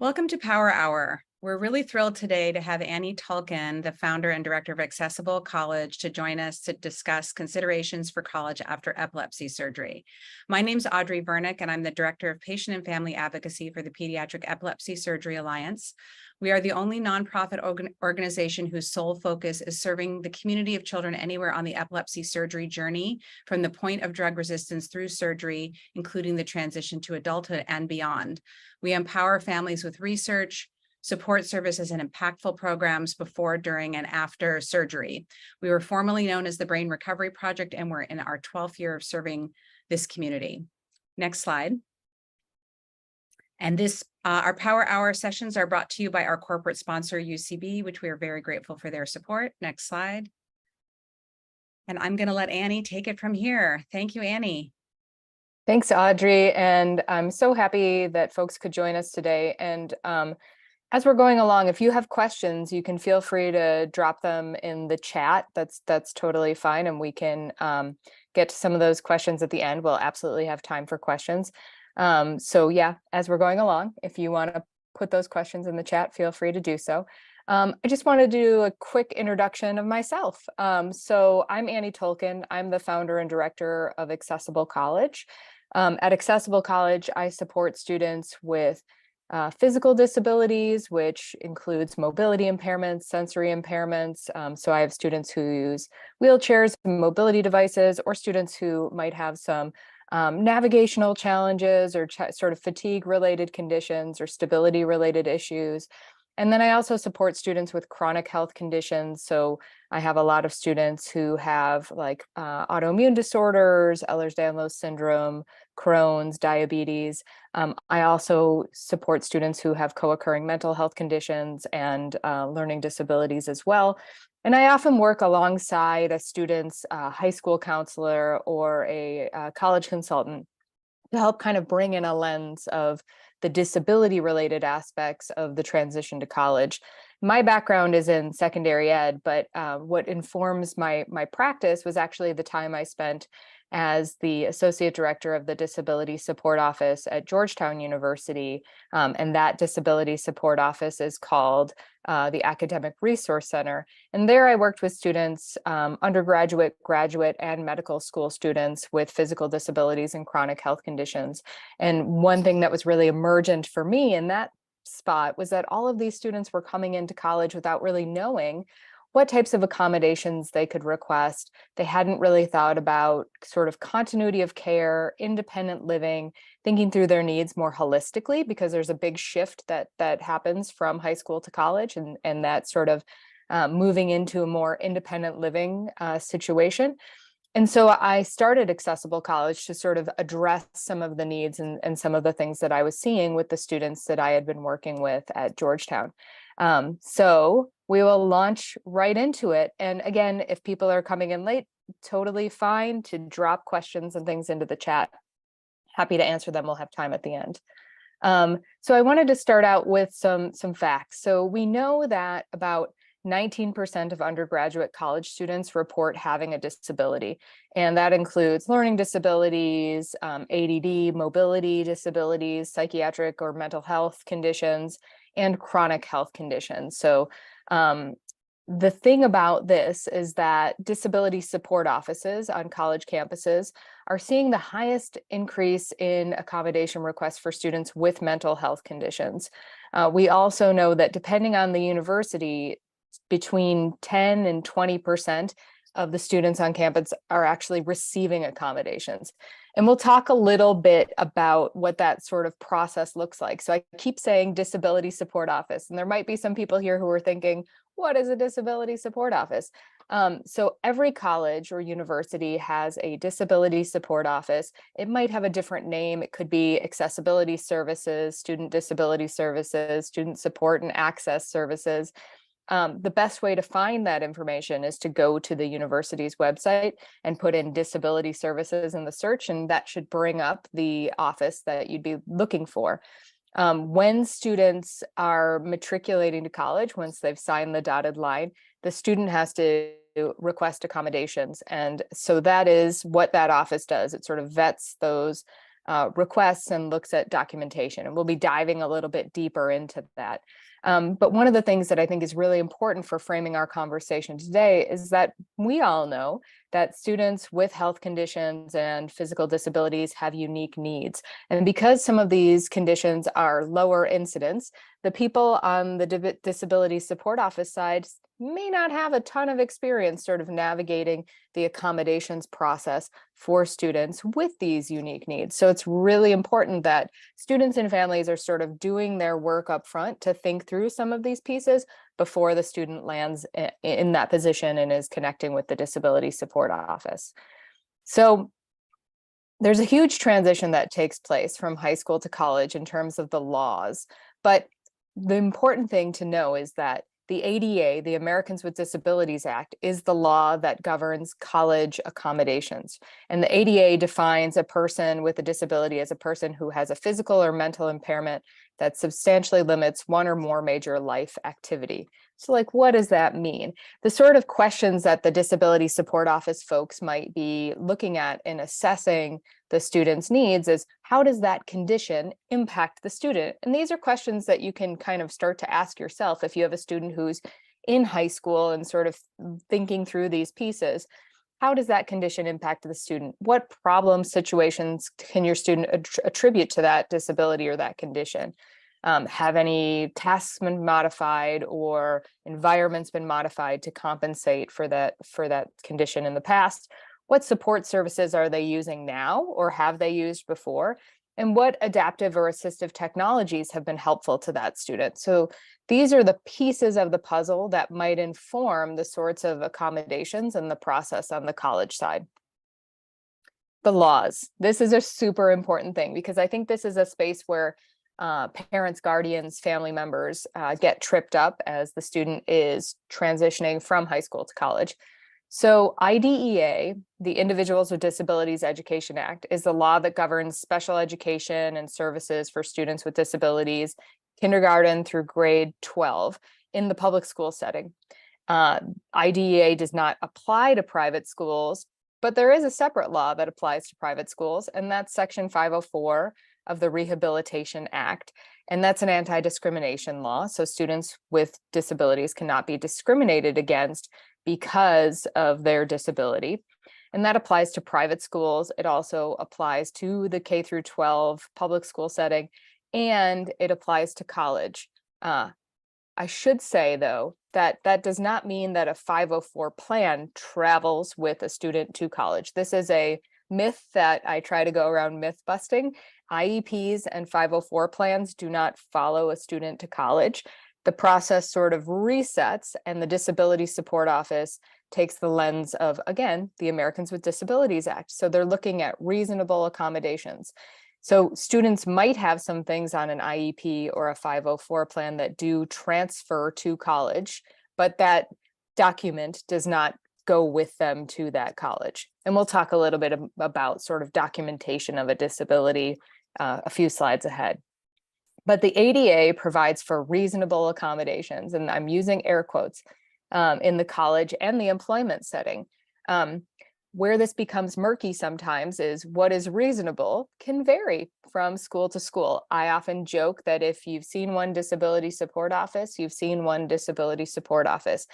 Welcome to Power Hour. We're really thrilled today to have Annie Tulkin, the founder and director of Accessible College, to join us to discuss considerations for college after epilepsy surgery. My name's Audrey Vernick, and I'm the director of patient and family advocacy for the Pediatric Epilepsy Surgery Alliance. We are the only nonprofit organization whose sole focus is serving the community of children anywhere on the epilepsy surgery journey, from the point of drug resistance through surgery, including the transition to adulthood and beyond. We empower families with research, support services, and impactful programs before, during, and after surgery. We were formerly known as the Brain Recovery Project, and we're in our 12th year of serving this community. Next slide. And our Power Hour sessions are brought to you by our corporate sponsor, UCB, which we are very grateful for their support. Next slide. And I'm going to let Annie take it from here. Thank you, Annie. Thanks, Audrey. And I'm so happy that folks could join us today. And as we're going along, if you have questions, you can feel free to drop them in the chat. That's totally fine. And we can get to some of those questions at the end. We'll absolutely have time for questions. So yeah, as we're going along, if you want to put those questions in the chat, feel free to do so. I just want to do a quick introduction of myself. So I'm Annie Tulkin. I'm the founder and director of Accessible College. At Accessible College, I support students with physical disabilities, which includes mobility impairments, sensory impairments. So I have students who use wheelchairs and mobility devices, or students who might have some navigational challenges or sort of fatigue-related conditions or stability-related issues. And then I also support students with chronic health conditions. So I have a lot of students who have like autoimmune disorders, Ehlers-Danlos syndrome, Crohn's, diabetes. I also support students who have co-occurring mental health conditions and learning disabilities as well. And I often work alongside a student's high school counselor or a college consultant to help kind of bring in a lens of the disability-related aspects of the transition to college. My background is in secondary ed, but what informs my practice was actually the time I spent as the associate director of the Disability Support Office at Georgetown University. And that Disability Support Office is called the Academic Resource Center. And there I worked with students, undergraduate, graduate, and medical school students with physical disabilities and chronic health conditions. And one thing that was really emergent for me in that spot was that all of these students were coming into college without really knowing what types of accommodations they could request. They hadn't really thought about sort of continuity of care, independent living, thinking through their needs more holistically, because there's a big shift that happens from high school to college, and that sort of moving into a more independent living situation. And so I started Accessible College to sort of address some of the needs and some of the things that I was seeing with the students that I had been working with at Georgetown. So we will launch right into it. And again, if people are coming in late, totally fine to drop questions and things into the chat. Happy to answer them. We'll have time at the end. So I wanted to start out with some facts. So we know that about 19% of undergraduate college students report having a disability, and that includes learning disabilities, ADD, mobility disabilities, psychiatric or mental health conditions, and chronic health conditions. So the thing about this is that disability support offices on college campuses are seeing the highest increase in accommodation requests for students with mental health conditions. We also know that depending on the university, between 10 and 20% of the students on campus are actually receiving accommodations. And we'll talk a little bit about what that sort of process looks like. So I keep saying disability support office, and there might be some people here who are thinking, what is a disability support office? So every college or university has a disability support office. It might have a different name. It could be accessibility services, student disability services, student support and access services. The best way to find that information is to go to the university's website and put in disability services in the search, and that should bring up the office that you'd be looking for. When students are matriculating to college, once they've signed the dotted line, the student has to request accommodations. And so that is what that office does. It sort of vets those requests and looks at documentation. And we'll be diving a little bit deeper into that. But one of the things that I think is really important for framing our conversation today is that we all know that students with health conditions and physical disabilities have unique needs. And because some of these conditions are lower incidence, the people on the Disability Support Office side may not have a ton of experience sort of navigating the accommodations process for students with these unique needs. So it's really important that students and families are sort of doing their work up front to think through some of these pieces before the student lands in that position and is connecting with the Disability Support Office. So there's a huge transition that takes place from high school to college in terms of the laws. But the important thing to know is that the ADA, the Americans with Disabilities Act, is the law that governs college accommodations. And the ADA defines a person with a disability as a person who has a physical or mental impairment that substantially limits one or more major life activity. So like, what does that mean? The sort of questions that the Disability Support Office folks might be looking at in assessing the student's needs is, how does that condition impact the student? And these are questions that you can kind of start to ask yourself if you have a student who's in high school and sort of thinking through these pieces. How does that condition impact the student? What problem situations can your student attribute to that disability or that condition? Have any tasks been modified or environments been modified to compensate for that condition in the past? What support services are they using now or have they used before? And what adaptive or assistive technologies have been helpful to that student? So these are the pieces of the puzzle that might inform the sorts of accommodations and the process on the college side. The laws. This is a super important thing because I think this is a space where parents, guardians, family members get tripped up as the student is transitioning from high school to college. So IDEA, the Individuals with Disabilities Education Act, is the law that governs special education and services for students with disabilities, kindergarten through grade 12 in the public school setting. IDEA does not apply to private schools, but there is a separate law that applies to private schools, and that's Section 504 of the Rehabilitation Act. And that's an anti-discrimination law. So students with disabilities cannot be discriminated against because of their disability. And that applies to private schools. It also applies to the K through 12 public school setting, and it applies to college. I should say, though, that that does not mean that a 504 plan travels with a student to college. This is a myth that I try to go around myth busting. IEPs and 504 plans do not follow a student to college. The process sort of resets, and the Disability Support Office takes the lens of, again, the Americans with Disabilities Act. So they're looking at reasonable accommodations. So students might have some things on an IEP or a 504 plan that do transfer to college, but that document does not go with them to that college. And we'll talk a little bit about sort of documentation of a disability a few slides ahead. But the ADA provides for reasonable accommodations, and I'm using air quotes, in the college and the employment setting. Where this becomes murky sometimes is what is reasonable can vary from school to school. I often joke that if you've seen one disability support office, you've seen one disability support office.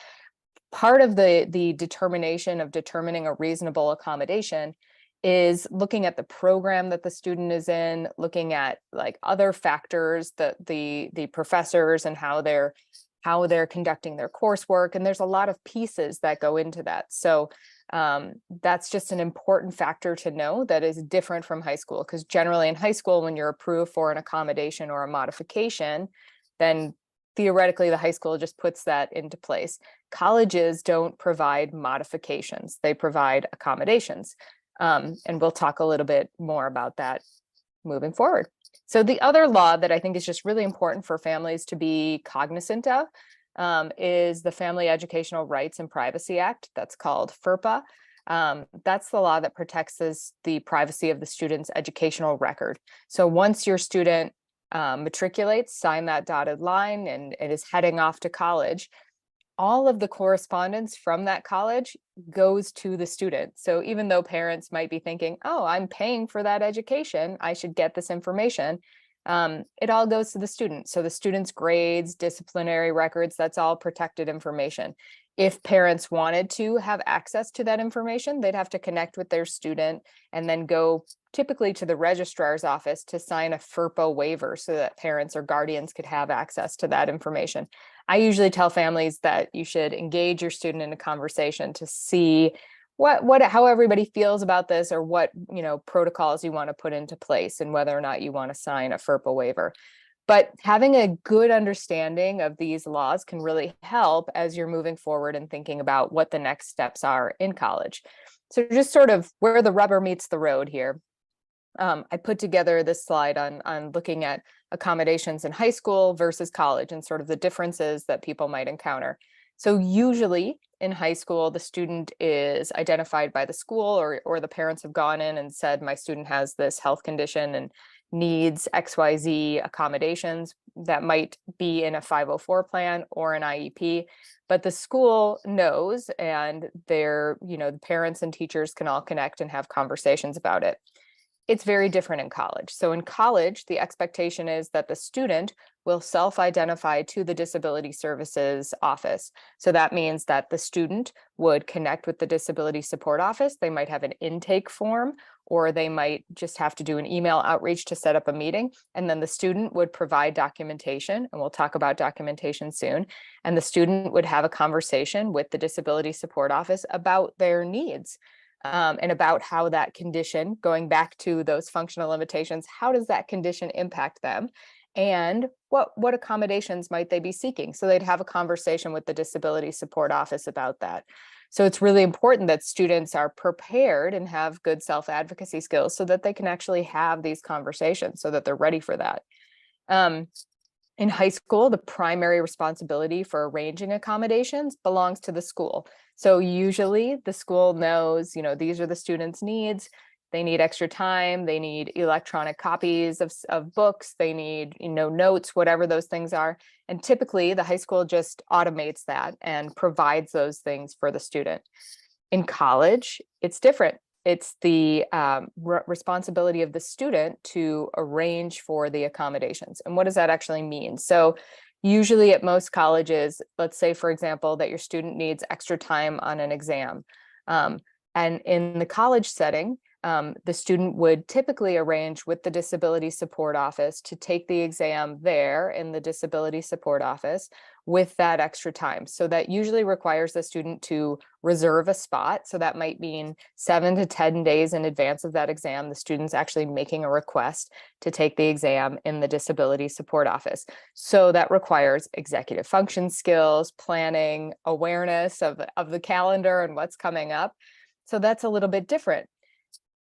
Part of the determination of determining a reasonable accommodation is looking at the program that the student is in, looking at like other factors, the professors and how they're conducting their coursework. And there's a lot of pieces that go into that. So that's just an important factor to know that is different from high school, because generally in high school, when you're approved for an accommodation or a modification, then theoretically the high school just puts that into place. Colleges don't provide modifications, they provide accommodations. And we'll talk a little bit more about that moving forward. So the other law that I think is just really important for families to be cognizant of is the Family Educational Rights and Privacy Act. That's called FERPA. That's the law that protects the privacy of the student's educational record. So once your student matriculates, sign that dotted line, and it is heading off to college, all of the correspondence from that college goes to the student. So even though parents might be thinking, oh, I'm paying for that education, I should get this information, it all goes to the student. So the student's grades, disciplinary records, that's all protected information. If parents wanted to have access to that information, they'd have to connect with their student and then go typically to the registrar's office to sign a FERPA waiver so that parents or guardians could have access to that information. I usually tell families that you should engage your student in a conversation to see how everybody feels about this, or what, protocols you want to put into place, and whether or not you want to sign a FERPA waiver. But having a good understanding of these laws can really help as you're moving forward and thinking about what the next steps are in college. So just sort of where the rubber meets the road here. I put together this slide on looking at accommodations in high school versus college and sort of the differences that people might encounter. So usually in high school, the student is identified by the school, or the parents have gone in and said, my student has this health condition and needs XYZ accommodations. That might be in a 504 plan or an IEP, but the school knows, and the parents and teachers can all connect and have conversations about it. It's very different in college. So in college, the expectation is that the student will self-identify to the Disability Services office. So that means that the student would connect with the Disability Support Office. They might have an intake form, or they might just have to do an email outreach to set up a meeting. And then the student would provide documentation, and we'll talk about documentation soon. And the student would have a conversation with the Disability Support Office about their needs. And about how that condition, going back to those functional limitations, how does that condition impact them? And what accommodations might they be seeking? So they'd have a conversation with the Disability Support Office about that. So it's really important that students are prepared and have good self-advocacy skills so that they can actually have these conversations, so that they're ready for that. In high school, the primary responsibility for arranging accommodations belongs to the school. So usually the school knows, these are the students' needs. They need extra time. They need electronic copies of books. They need, notes, whatever those things are. And typically the high school just automates that and provides those things for the student. In college, it's different. It's the responsibility of the student to arrange for the accommodations. And what does that actually mean? So usually at most colleges, let's say, for example, that your student needs extra time on an exam. And in the college setting, the student would typically arrange with the Disability Support Office to take the exam there in the Disability Support Office with that extra time. So that usually requires the student to reserve a spot. So that might mean 7 to 10 days in advance of that exam, the student's actually making a request to take the exam in the Disability Support Office. So that requires executive function skills, planning, awareness of the calendar and what's coming up. So that's a little bit different.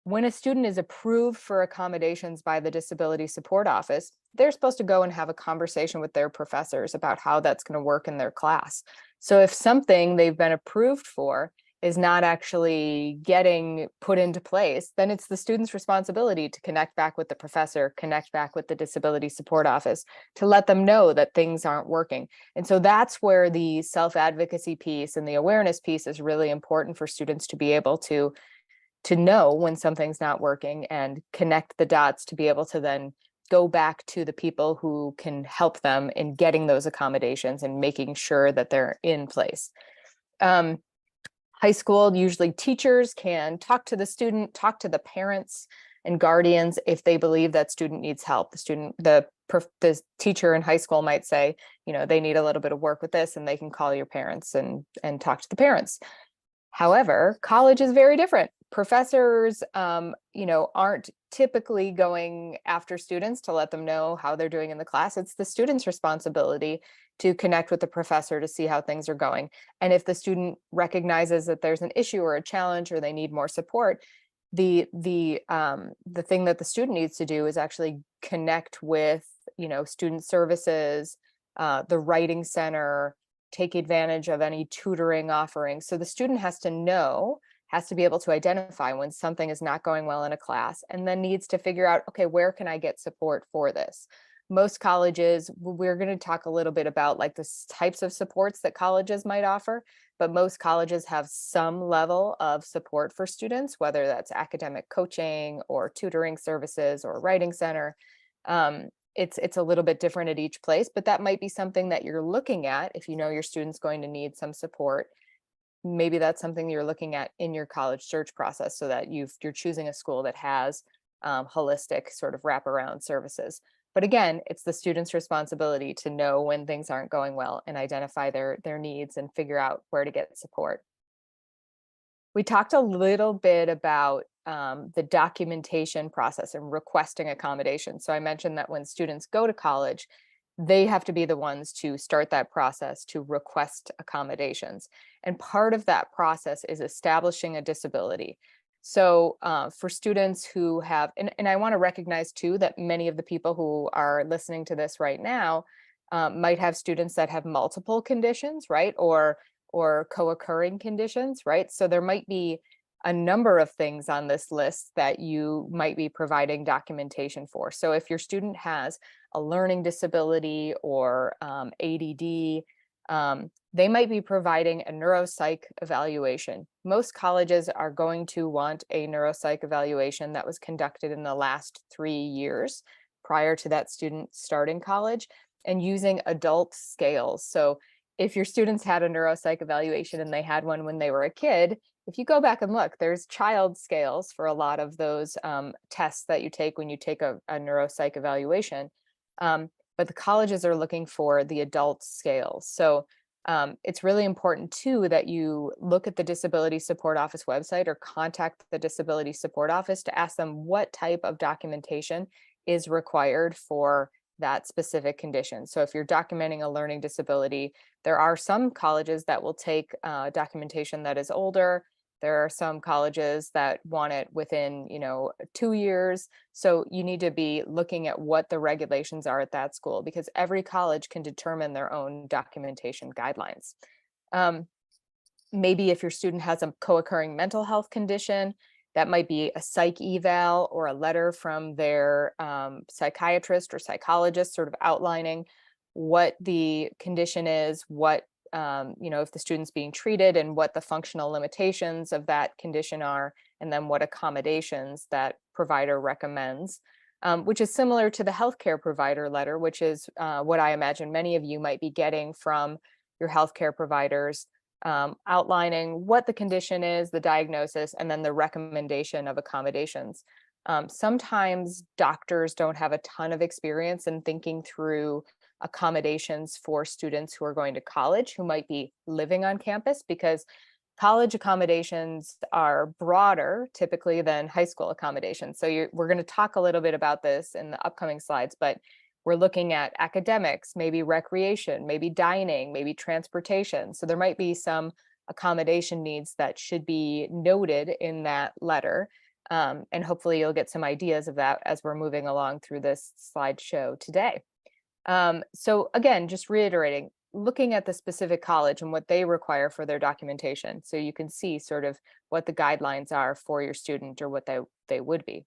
When a student is approved for accommodations by the Disability Support Office, they're supposed to go and have a conversation with their professors about how that's going to work in their class. So if something they've been approved for is not actually getting put into place, then it's the student's responsibility to connect back with the professor, connect back with the Disability Support Office to let them know that things aren't working. And so that's where the self-advocacy piece and the awareness piece is really important for students to be able to know when something's not working and connect the dots to be able to then go back to the people who can help them in getting those accommodations and making sure that they're in place. High school, usually teachers can talk to the student, talk to the parents and guardians if they believe that student needs help. The teacher in high school might say, they need a little bit of work with this, and they can call your parents and talk to the parents. However, college is very different. Professors, aren't typically going after students to let them know how they're doing in the class. It's the student's responsibility to connect with the professor to see how things are going. And if the student recognizes that there's an issue or a challenge or they need more support, the thing that the student needs to do is actually connect with, student services, the writing center, take advantage of any tutoring offerings. So the student has to be able to identify when something is not going well in a class, and then needs to figure out, okay, where can I get support for this? most colleges, we're going to talk a little bit about like the types of supports that colleges might offer, but most colleges have some level of support for students, whether that's academic coaching or tutoring services or writing center. It's a little bit different at each place, but that might be something that you're looking at if you know your student's going to need some support. Maybe that's something you're looking at in your college search process so that you're choosing a school that has holistic sort of wraparound services. But again, it's the student's responsibility to know when things aren't going well and identify their needs and figure out where to get support. We talked a little bit about the documentation process and requesting accommodations. So I mentioned that when students go to college, they have to be the ones to start that process to request accommodations. And part of that process is establishing a disability. So for students who have, and I want to recognize too that many of the people who are listening to this right now might have students that have multiple conditions, right? Or co-occurring conditions, right? So there might be a number of things on this list that you might be providing documentation for. So if your student has a learning disability or ADD, they might be providing a neuropsych evaluation. Most colleges are going to want a neuropsych evaluation that was conducted in the last 3 years prior to that student starting college and using adult scales. So if your students had a neuropsych evaluation and they had one when they were a kid, if you go back and look, there's child scales for a lot of those tests that you take when you take a neuropsych evaluation. But the colleges are looking for the adult scales. So it's really important too that you look at the Disability Support Office website or contact the Disability Support Office to ask them what type of documentation is required for that specific condition. So if you're documenting a learning disability, there are some colleges that will take documentation that is older. There are some colleges that want it within, 2 years. So you need to be looking at what the regulations are at that school because every college can determine their own documentation guidelines. Maybe if your student has a co-occurring mental health condition, that might be a psych eval or a letter from their psychiatrist or psychologist sort of outlining what the condition is, what, if the student's being treated and what the functional limitations of that condition are, and then what accommodations that provider recommends, which is similar to the healthcare provider letter, which is what I imagine many of you might be getting from your healthcare providers, outlining what the condition is, the diagnosis, and then the recommendation of accommodations. Sometimes doctors don't have a ton of experience in thinking through accommodations for students who are going to college who might be living on campus because college accommodations are broader typically than high school accommodations. So we're going to talk a little bit about this in the upcoming slides, but we're looking at academics, maybe recreation, maybe dining, maybe transportation. So there might be some accommodation needs that should be noted in that letter. And hopefully you'll get some ideas of that as we're moving along through this slideshow today. So again, just reiterating, looking at the specific college and what they require for their documentation. So you can see sort of what the guidelines are for your student or what they would be.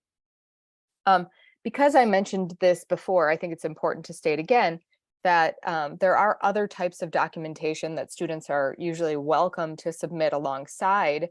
Because I mentioned this before, I think it's important to state again that there are other types of documentation that students are usually welcome to submit alongside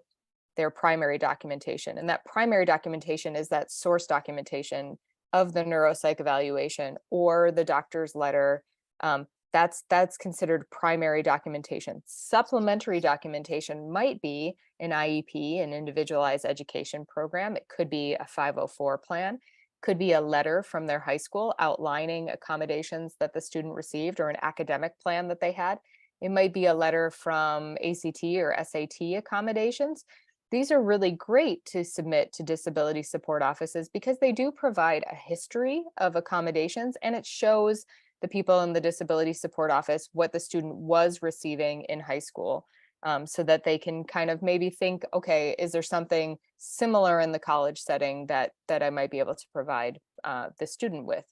their primary documentation. And that primary documentation is that source documentation of the neuropsych evaluation or the doctor's letter. That's considered primary documentation. Supplementary documentation might be an IEP, an individualized education program. It could be a 504 plan. Could be a letter from their high school outlining accommodations that the student received or an academic plan that they had. It might be a letter from ACT or SAT accommodations. These are really great to submit to disability support offices because they do provide a history of accommodations and it shows the people in the disability support office what the student was receiving in high school. So that they can kind of maybe think, okay, is there something similar in the college setting that I might be able to provide the student with?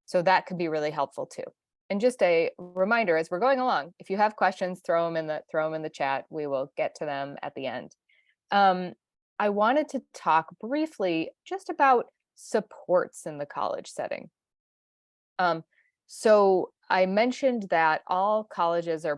So that could be really helpful too. And just a reminder as we're going along, if you have questions, throw them in the chat. We will get to them at the end. I wanted to talk briefly just about supports in the college setting. So I mentioned that all colleges are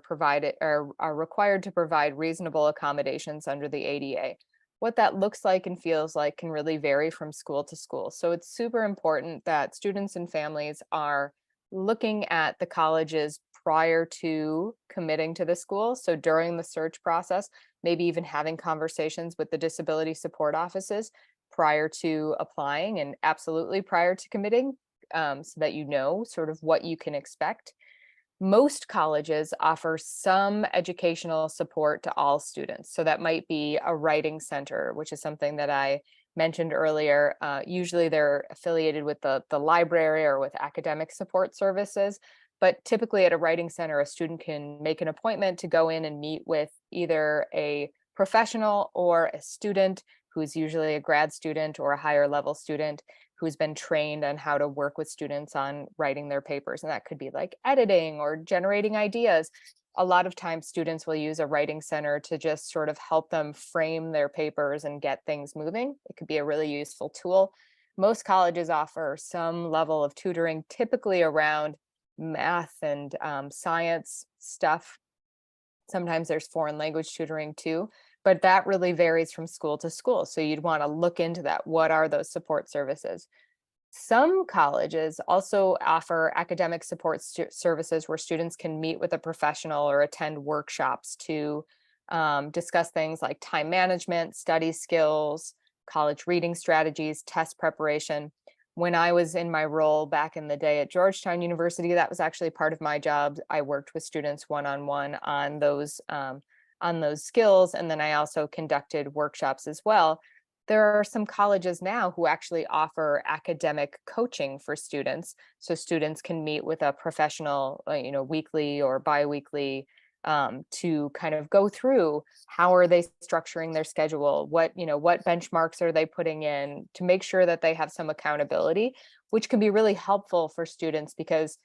required to provide reasonable accommodations under the ADA. What that looks like and feels like can really vary from school to school. So it's super important that students and families are looking at the colleges prior to committing to the school. So during the search process, maybe even having conversations with the disability support offices prior to applying and absolutely prior to committing, so that you know sort of what you can expect. Most colleges offer some educational support to all students. So that might be a writing center, which is something that I mentioned earlier. Usually they're affiliated with the library or with academic support services. But typically at a writing center, a student can make an appointment to go in and meet with either a professional or a student who's usually a grad student or a higher level student who's been trained on how to work with students on writing their papers. And that could be like editing or generating ideas. A lot of times students will use a writing center to just sort of help them frame their papers and get things moving. It could be a really useful tool. Most colleges offer some level of tutoring, typically around math and science stuff. Sometimes there's foreign language tutoring too, but that really varies from school to school. So you'd want to look into that. What are those support services? Some colleges also offer academic support services where students can meet with a professional or attend workshops to discuss things like time management, study skills, college reading strategies, test preparation. When I was in my role back in the day at Georgetown University, that was actually part of my job. I worked with students one-on-one on those skills, and then I also conducted workshops as well. There are some colleges now who actually offer academic coaching for students, so students can meet with a professional, weekly or biweekly, to kind of go through how are they structuring their schedule, what benchmarks are they putting in to make sure that they have some accountability, which can be really helpful for students because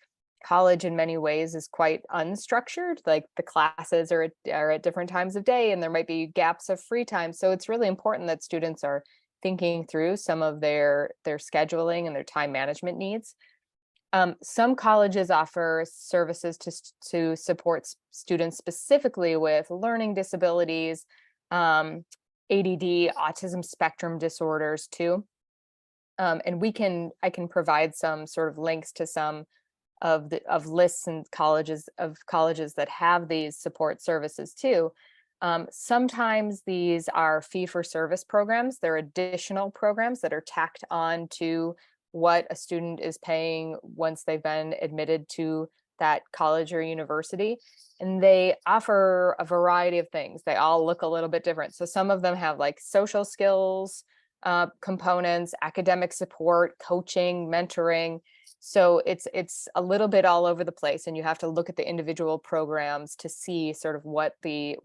college in many ways is quite unstructured. Like the classes are at different times of day and there might be gaps of free time. So it's really important that students are thinking through some of their scheduling and their time management needs. Some colleges offer services to support students specifically with learning disabilities, ADD, autism spectrum disorders too. And I can provide some sort of links to some of lists and colleges that have these support services too. Sometimes these are fee-for-service programs. They're additional programs that are tacked on to what a student is paying once they've been admitted to that college or university. And they offer a variety of things. They all look a little bit different. So some of them have like social skills components, academic support, coaching, mentoring. So it's a little bit all over the place, and you have to look at the individual programs to see sort of what the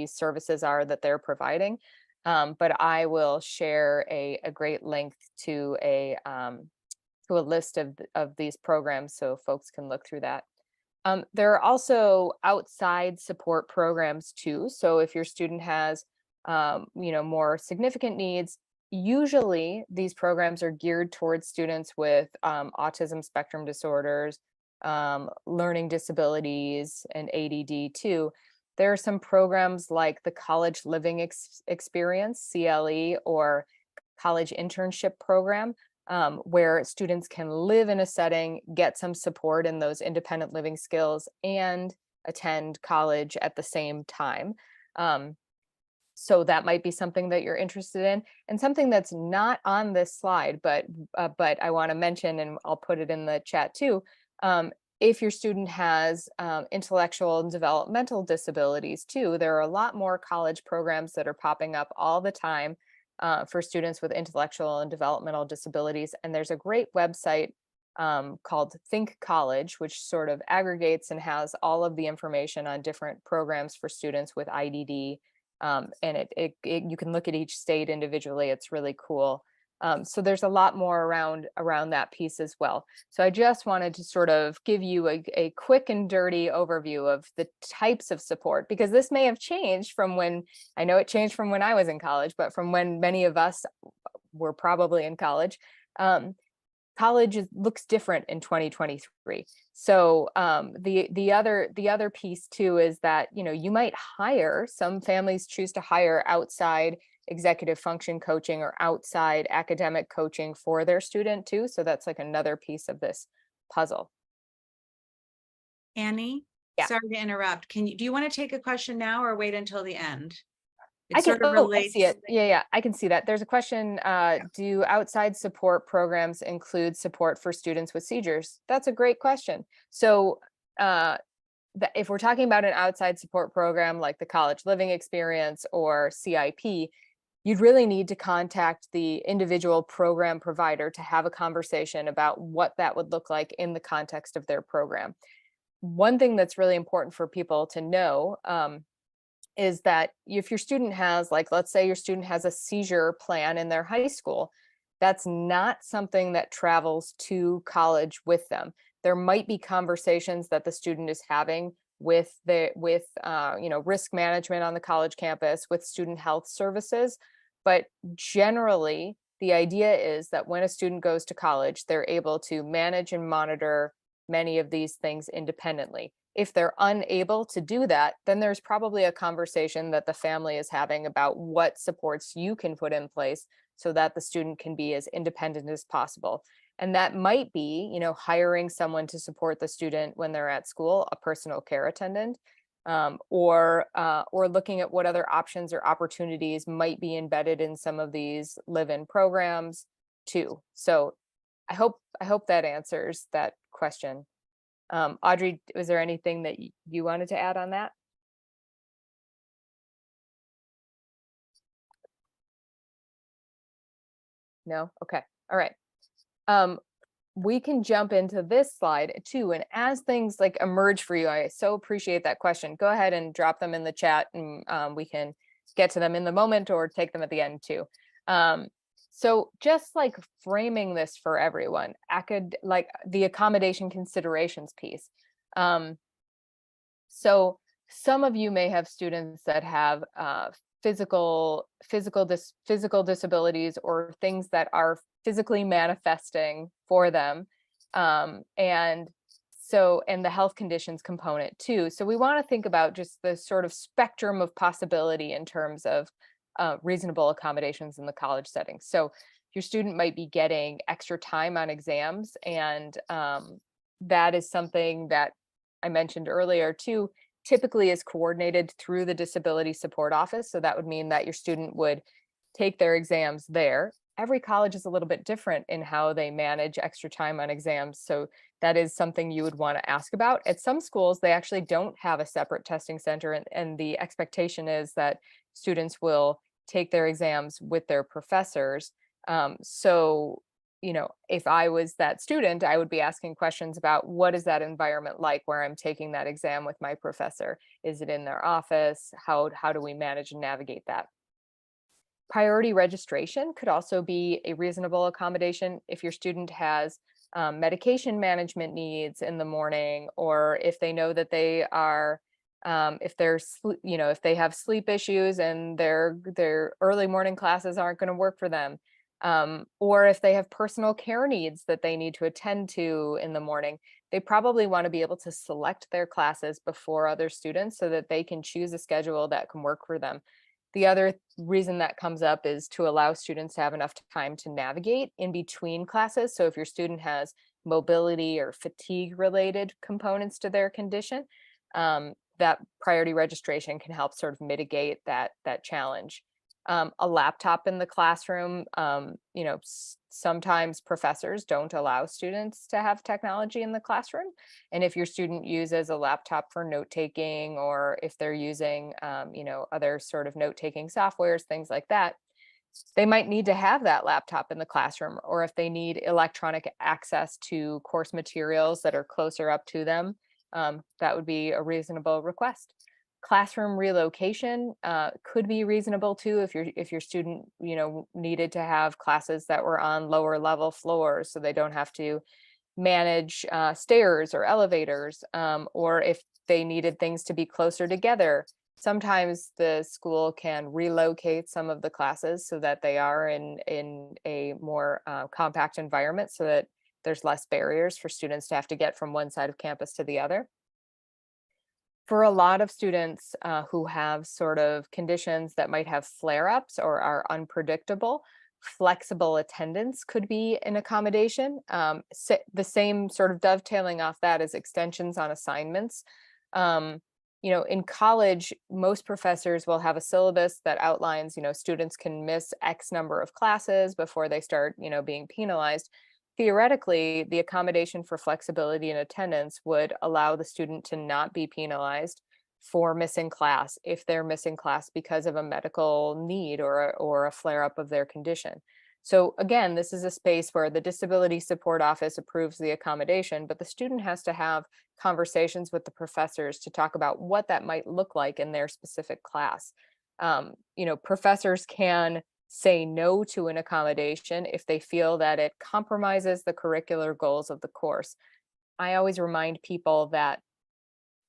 services are that they're providing. But I will share a great link to a list of these programs so folks can look through that. There are also outside support programs too. So if your student has more significant needs, usually these programs are geared towards students with autism spectrum disorders, learning disabilities, and ADD too. There are some programs like the College Living Experience, CLE, or College Internship Program, where students can live in a setting, get some support in those independent living skills, and attend college at the same time. So that might be something that you're interested in, and something that's not on this slide, but I want to mention, and I'll put it in the chat too. If your student has intellectual and developmental disabilities too, there are a lot more college programs that are popping up all the time for students with intellectual and developmental disabilities. And there's a great website called Think College, which sort of aggregates and has all of the information on different programs for students with IDD. And you can look at each state individually. It's really cool. So there's a lot more around that piece as well. So I just wanted to sort of give you a quick and dirty overview of the types of support, because this may have changed from when, I know it changed from when I was in college, but from when many of us were probably in college. looks different in 2023. So the other piece too is that, you know, you might hire, some families choose to hire outside executive function coaching or outside academic coaching for their student too. So that's like another piece of this puzzle. Annie, Yeah. sorry to interrupt. Do you want to take a question now or wait until the end? It I can, sort of oh, I see relates. it. Yeah, I can see that. There's a question, do outside support programs include support for students with seizures? That's a great question. So if we're talking about an outside support program like the college living experience or CIP, you'd really need to contact the individual program provider to have a conversation about what that would look like in the context of their program. One thing that's really important for people to know, is that if your student has, like, let's say your student has a seizure plan in their high school, that's not something that travels to college with them. There might be conversations that the student is having with you know, risk management on the college campus, with student health services, but generally the idea is that when a student goes to college, they're able to manage and monitor many of these things independently. If they're unable to do that, then there's probably a conversation that the family is having about what supports you can put in place so that the student can be as independent as possible. And that might be, you know, hiring someone to support the student when they're at school, a personal care attendant, or looking at what other options or opportunities might be embedded in some of these live-in programs too. So I hope that answers that question. Audrey, was there anything that you wanted to add on that? No? Okay. All right. We can jump into this slide too. And as things like emerge for you, I so appreciate that question. Go ahead and drop them in the chat and we can get to them in the moment or take them at the end too. So just like framing this for everyone, like the accommodation considerations piece. So some of you may have students that have physical disabilities or things that are physically manifesting for them, and the health conditions component too. So we want to think about just the sort of spectrum of possibility in terms of reasonable accommodations in the college setting. So your student might be getting extra time on exams, and that is something that I mentioned earlier too, typically is coordinated through the disability support office. So that would mean that your student would take their exams there. Every college is a little bit different in how they manage extra time on exams. So that is something you would want to ask about. At some schools, they actually don't have a separate testing center, and the expectation is that students will take their exams with their professors. So you know, if I was that student, I would be asking questions about what is that environment like where I'm taking that exam with my professor? Is it in their office? How do we manage and navigate that? Priority registration could also be a reasonable accommodation if your student has medication management needs in the morning, or if they know that they are if they're you know, if they have sleep issues and their early morning classes aren't going to work for them, or if they have personal care needs that they need to attend to in the morning, they probably want to be able to select their classes before other students so that they can choose a schedule that can work for them. The other reason that comes up is to allow students to have enough time to navigate in between classes. So if your student has mobility or fatigue related components to their condition, that priority registration can help sort of mitigate that challenge. A laptop in the classroom, you know, sometimes professors don't allow students to have technology in the classroom. And if your student uses a laptop for note taking, or if they're using, you know, other sort of note taking softwares, things like that, they might need to have that laptop in the classroom. Or if they need electronic access to course materials that are closer up to them, that would be a reasonable request. Classroom relocation could be reasonable too if your student, you know, needed to have classes that were on lower level floors so they don't have to manage stairs or elevators, or if they needed things to be closer together. Sometimes the school can relocate some of the classes so that they are in a more compact environment, so that there's less barriers for students to have to get from one side of campus to the other. For a lot of students who have sort of conditions that might have flare-ups or are unpredictable, flexible attendance could be an accommodation. The same sort of dovetailing off that is extensions on assignments. Um, in college, most professors will have a syllabus that outlines, students can miss X number of classes before they start, being penalized. Theoretically, the accommodation for flexibility in attendance would allow the student to not be penalized for missing class if they're missing class because of a medical need or a flare-up of their condition. So again, this is a space where the Disability Support Office approves the accommodation, but the student has to have conversations with the professors to talk about what that might look like in their specific class. Professors can say no to an accommodation if they feel that it compromises the curricular goals of the course. I always remind people that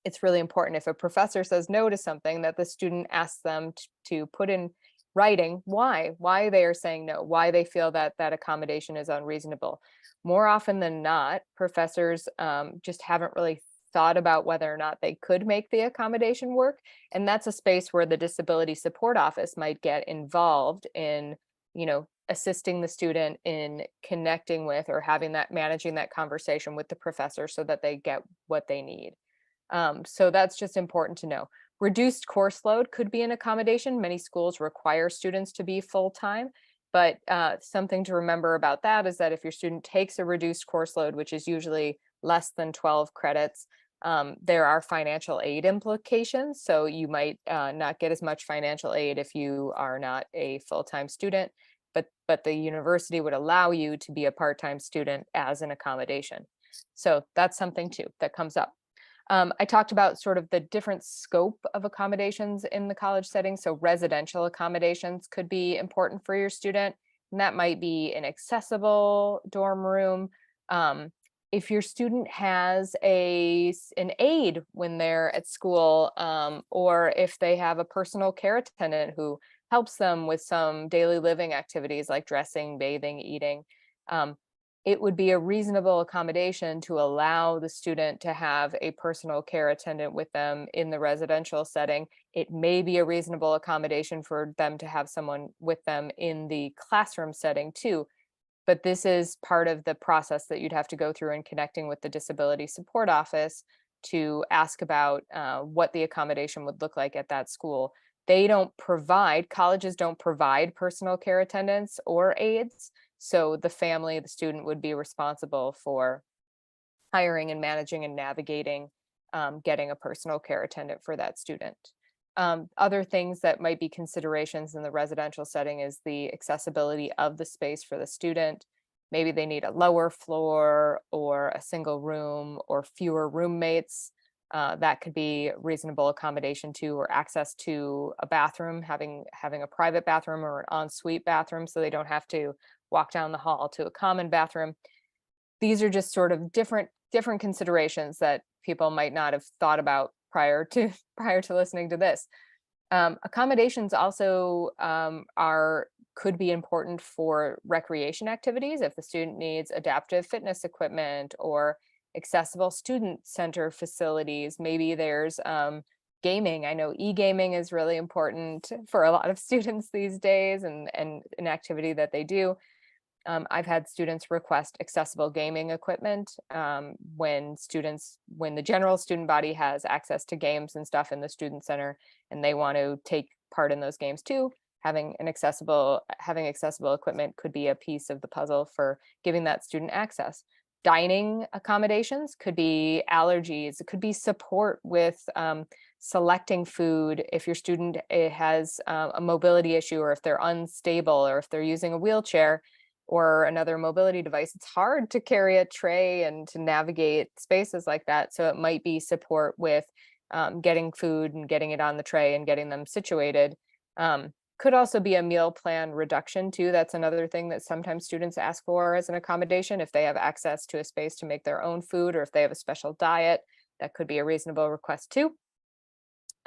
it's really important if a professor says no to something that the student asks them to put in writing why they are saying no, why they feel that that accommodation is unreasonable. More often than not, professors just haven't really thought about whether or not they could make the accommodation work. And that's a space where the Disability Support Office might get involved in, assisting the student in connecting with or managing that conversation with the professor so that they get what they need. So that's just important to know. Reduced course load could be an accommodation. Many schools require students to be full-time, but something to remember about that is that if your student takes a reduced course load, which is usually less than 12 credits, there are financial aid implications. So you might not get as much financial aid if you are not a full-time student, but the university would allow you to be a part-time student as an accommodation. So that's something too that comes up. I talked about sort of the different scope of accommodations in the college setting. So residential accommodations could be important for your student, and that might be an accessible dorm room. If your student has an aide when they're at school, or if they have a personal care attendant who helps them with some daily living activities like dressing, bathing, eating, it would be a reasonable accommodation to allow the student to have a personal care attendant with them in the residential setting. It may be a reasonable accommodation for them to have someone with them in the classroom setting too. But this is part of the process that you'd have to go through in connecting with the Disability Support Office to ask about what the accommodation would look like at that school. Colleges don't provide personal care attendants or aides. So the student would be responsible for hiring and managing and navigating getting a personal care attendant for that student. Other things that might be considerations in the residential setting is the accessibility of the space for the student. Maybe they need a lower floor or a single room or fewer roommates. That could be reasonable accommodation too, or access to a bathroom, having a private bathroom or an ensuite bathroom so they don't have to walk down the hall to a common bathroom. These are just sort of different considerations that people might not have thought about prior to listening to this. Accommodations also could be important for recreation activities if the student needs adaptive fitness equipment or accessible student center facilities. Maybe there's gaming. I know e-gaming is really important for a lot of students these days and an activity that they do. I've had students request accessible gaming equipment when the general student body has access to games and stuff in the student center and they want to take part in those games too. Having accessible equipment could be a piece of the puzzle for giving that student access. Dining accommodations could be allergies. It could be support with selecting food if your student has a mobility issue or if they're unstable or if they're using a wheelchair or another mobility device. It's hard to carry a tray and to navigate spaces like that. So it might be support with getting food and getting it on the tray and getting them situated. Could also be a meal plan reduction too. That's another thing that sometimes students ask for as an accommodation. If they have access to a space to make their own food or if they have a special diet, that could be a reasonable request too.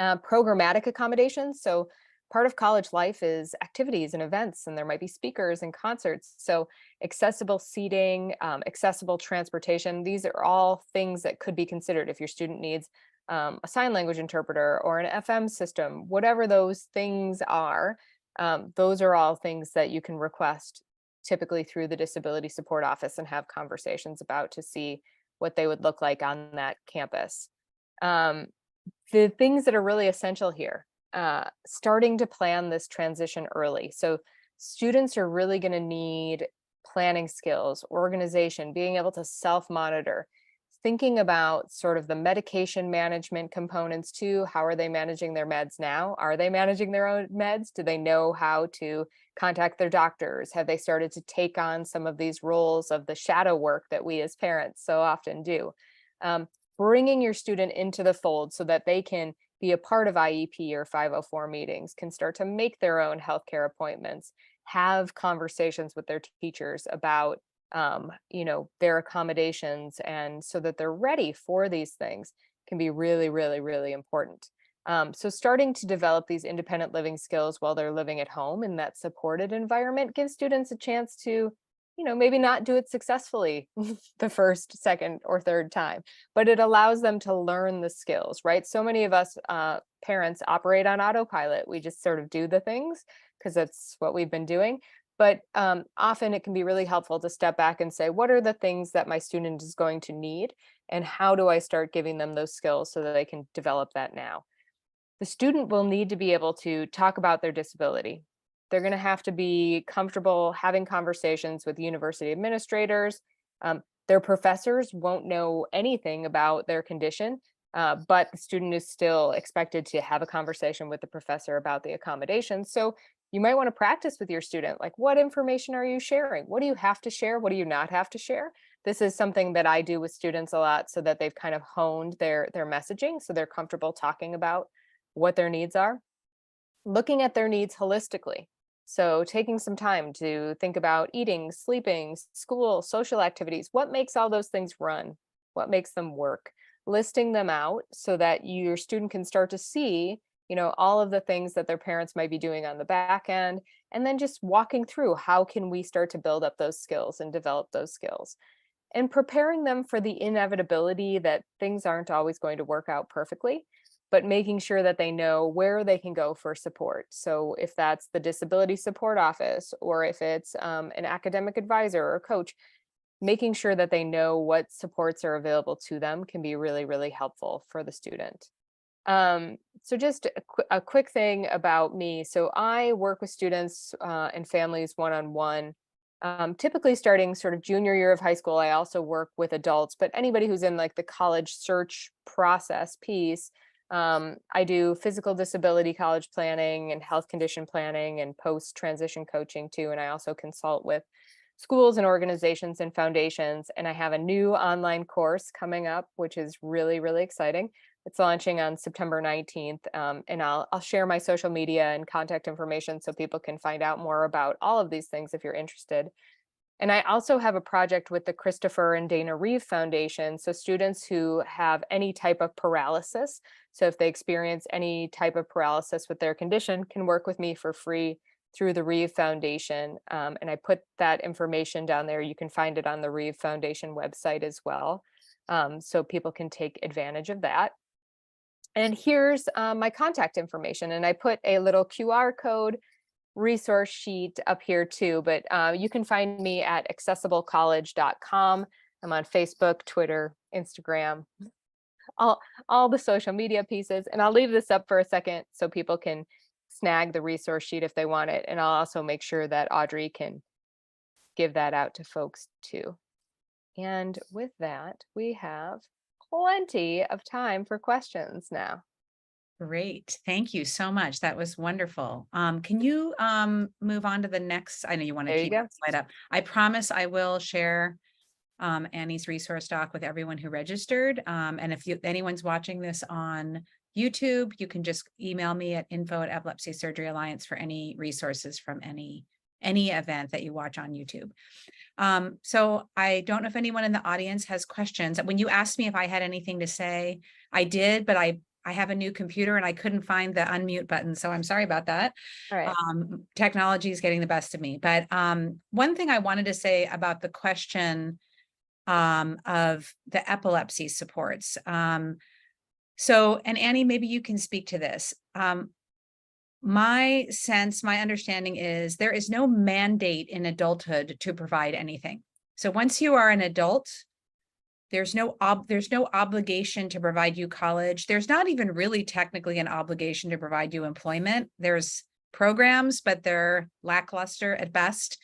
Programmatic accommodations. So part of college life is activities and events, and there might be speakers and concerts. So accessible seating, accessible transportation, these are all things that could be considered if your student needs a sign language interpreter or an FM system, whatever those things are. Those are all things that you can request typically through the disability support office and have conversations about to see what they would look like on that campus. Um, the things that are really essential here, starting to plan this transition early. So students are really going to need planning skills, organization, being able to self-monitor, thinking about sort of the medication management components too. How are they managing their meds now? Are they managing their own meds? Do they know how to contact their doctors? Have they started to take on some of these roles of the shadow work that we as parents so often do? Bringing your student into the fold so that they can be a part of IEP or 504 meetings, can start to make their own healthcare appointments, have conversations with their teachers about their accommodations, and so that they're ready for these things can be really, really, really important. So starting to develop these independent living skills while they're living at home in that supported environment gives students a chance to, maybe not do it successfully the first, second, or third time, but it allows them to learn the skills, right? So many of us parents operate on autopilot. We just sort of do the things because that's what we've been doing. But often it can be really helpful to step back and say, what are the things that my student is going to need? And how do I start giving them those skills so that they can develop that now? The student will need to be able to talk about their disability. They're going to have to be comfortable having conversations with university administrators. Their professors won't know anything about their condition, but the student is still expected to have a conversation with the professor about the accommodations. So you might want to practice with your student, like, what information are you sharing? What do you have to share? What do you not have to share? This is something that I do with students a lot so that they've kind of honed their messaging, so they're comfortable talking about what their needs are. Looking at their needs holistically. So taking some time to think about eating, sleeping, school, social activities. What makes all those things run? What makes them work? Listing them out so that your student can start to see, all of the things that their parents might be doing on the back end, and then just walking through how can we start to build up those skills and develop those skills, and preparing them for the inevitability that things aren't always going to work out perfectly, but making sure that they know where they can go for support. So if that's the disability support office, or if it's an academic advisor or coach, making sure that they know what supports are available to them can be really, really helpful for the student. So just a quick thing about me. So I work with students and families one-on-one, typically starting sort of junior year of high school. I also work with adults, but anybody who's in like the college search process piece. I do physical disability college planning and health condition planning and post-transition coaching too. And I also consult with schools and organizations and foundations. And I have a new online course coming up, which is really, really exciting. It's launching on September 19th. And I'll share my social media and contact information so people can find out more about all of these things if you're interested. And I also have a project with the Christopher and Dana Reeve Foundation. So students who have any type of paralysis, so if they experience any type of paralysis with their condition, can work with me for free through the Reeve Foundation. And I put that information down there. You can find it on the Reeve Foundation website as well. So people can take advantage of that. And here's my contact information. And I put a little QR code resource sheet up here too, but you can find me at accessiblecollege.com. I'm on Facebook, Twitter, Instagram, all the social media pieces. And I'll leave this up for a second so people can snag the resource sheet if they want it. And I'll also make sure that Audrey can give that out to folks too. And with that, we have plenty of time for questions now. Great. Thank you so much. That was wonderful. Can you move on to the next? I know you want to There you keep go. that slide up. I promise I will share Annie's resource doc with everyone who registered. And if anyone's watching this on YouTube, you can just email me at info@Epilepsy Surgery Alliance for any resources from any event that you watch on YouTube. So I don't know if anyone in the audience has questions. When you asked me if I had anything to say, I did, but I I have a new computer and I couldn't find the unmute button. So I'm sorry about that. All right. Technology is getting the best of me. But one thing I wanted to say about the question of the epilepsy supports. So, and Annie, maybe you can speak to this. My understanding is there is no mandate in adulthood to provide anything. So once you are an adult, there's no obligation to provide you college. There's not even really technically an obligation to provide you employment. There's programs, but they're lackluster at best.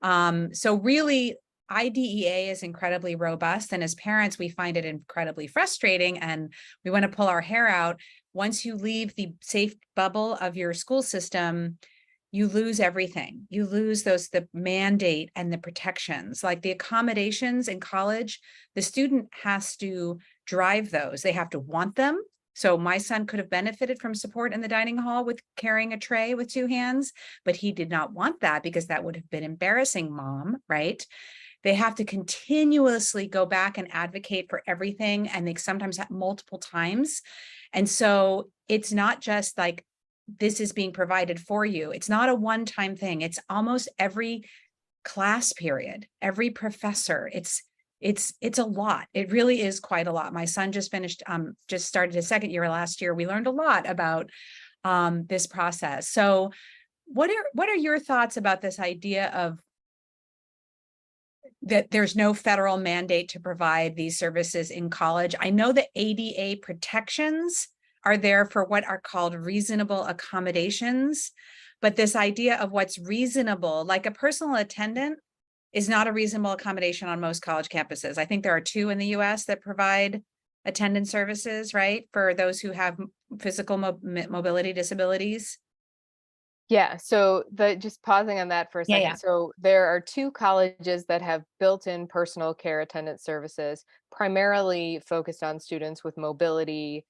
So really, IDEA is incredibly robust. And as parents, we find it incredibly frustrating and we want to pull our hair out. Once you leave the safe bubble of your school system, you lose everything. You lose the mandate and the protections, like the accommodations in college. The student has to drive those. They have to want them. So my son could have benefited from support in the dining hall with carrying a tray with 2 hands, but he did not want that because that would have been embarrassing, mom, right? They have to continuously go back and advocate for everything, and they sometimes have multiple times. And so it's not just like, this is being provided for you. It's not a one-time thing. It's almost every class period, every professor. It's a lot. It really is quite a lot. My son just started his 2nd year last year. We learned a lot about this process. So what are your thoughts about this idea of that there's no federal mandate to provide these services in college? I know that ADA protections are there for what are called reasonable accommodations, but this idea of what's reasonable, like a personal attendant, is not a reasonable accommodation on most college campuses. I think there are 2 in the US that provide attendance services, right? For those who have physical mobility disabilities. Yeah, so just pausing on that for a second. Yeah. So there are 2 colleges that have built-in personal care attendant services, primarily focused on students with mobility,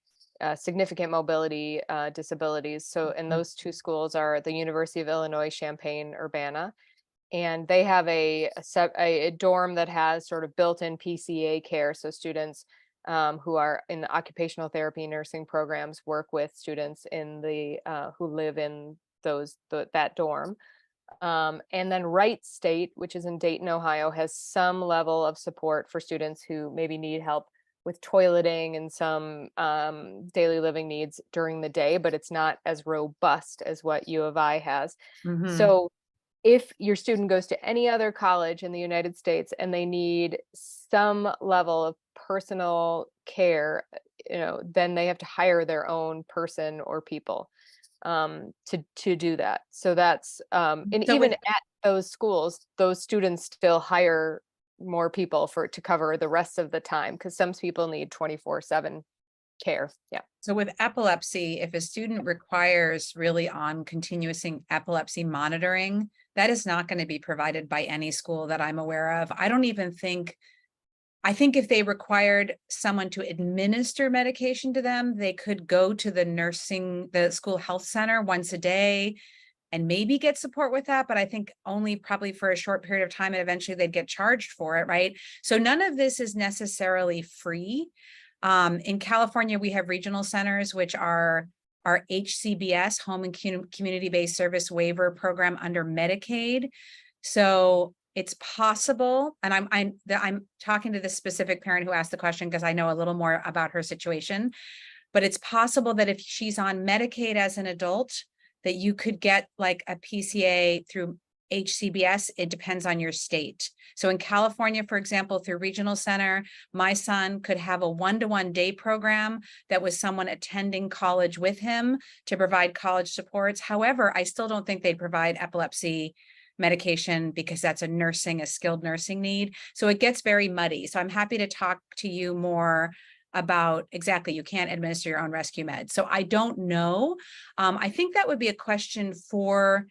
significant mobility disabilities. So, and those 2 schools are the University of Illinois Champaign-Urbana, and they have a dorm that has sort of built-in PCA care. So students who are in the occupational therapy nursing programs work with students in the who live in that dorm. And then Wright State, which is in Dayton, Ohio, has some level of support for students who maybe need help with toileting and some daily living needs during the day, but it's not as robust as what U of I has. Mm-hmm. So if your student goes to any other college in the United States and they need some level of personal care, then they have to hire their own person or people to do that. So that's and So even at those schools, those students still hire more people to cover the rest of the time, because some people need 24/7 care. Yeah. So with epilepsy, if a student requires really on continuous epilepsy monitoring, that is not going to be provided by any school that I'm aware of. I think if they required someone to administer medication to them, they could go to the school health center once a day and maybe get support with that. But I think only probably for a short period of time, and eventually they'd get charged for it, right? So none of this is necessarily free. In California, we have regional centers, which are our HCBS, Home and Community-Based Service Waiver Program under Medicaid. So it's possible, and I'm talking to this specific parent who asked the question because I know a little more about her situation, but it's possible that if she's on Medicaid as an adult, that you could get like a PCA through HCBS. It depends on your state. So in California, for example, through Regional Center, my son could have a 1-to-1 day program that was someone attending college with him to provide college supports. However, I still don't think they provide epilepsy medication because that's a skilled nursing need. So it gets very muddy. So I'm happy to talk to you more about exactly, you can't administer your own rescue meds. So I don't know. I think that would be a question for